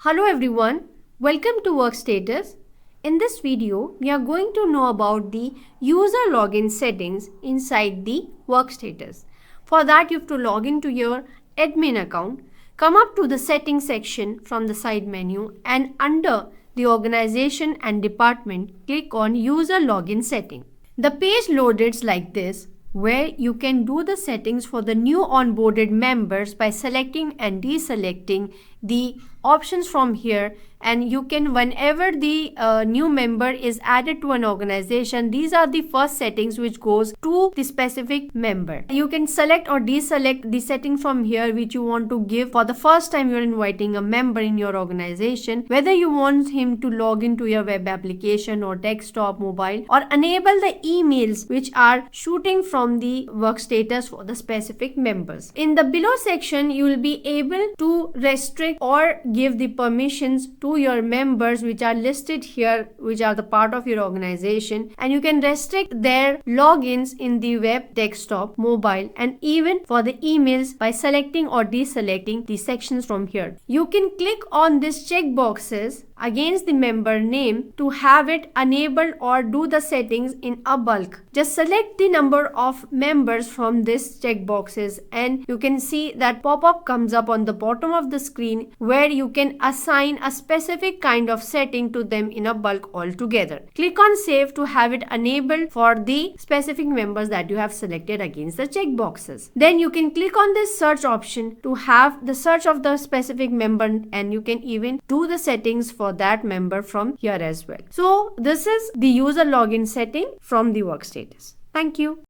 Hello everyone, welcome to Workstatus. In this video, we are going to know about the user login settings inside the Workstatus. For that, you have to log into your admin account, come up to the settings section from the side menu, and under the organization and department, click on user login setting. The page loaded like this, where you can do the settings for the new onboarded members by selecting and deselecting the options from here, and you can, whenever the new member is added to an organization, these are the first settings which goes to the specific member. You can select or deselect the setting from here which you want to give for the first time you're inviting a member in your organization, whether you want him to log into your web application or desktop, mobile, or enable the emails which are shooting from the Workstatus for the specific members. In the below section, you will be able to restrict or give the permissions to your members which are listed here, which are the part of your organization, and you can restrict their logins in the web, desktop, mobile, and even for the emails by selecting or deselecting the sections from here. You can click on this checkboxes against the member name to have it enabled or do the settings in a bulk. Just select the number of members from this checkboxes and you can see that pop-up comes up on the bottom of the screen where you can assign a specific kind of setting to them in a bulk altogether. Click on save to have it enabled for the specific members that you have selected against the checkboxes. Then you can click on this search option to have the search of the specific member, and you can even do the settings for that member from here as well. So this is the user login setting from the Workstatus. Thank you.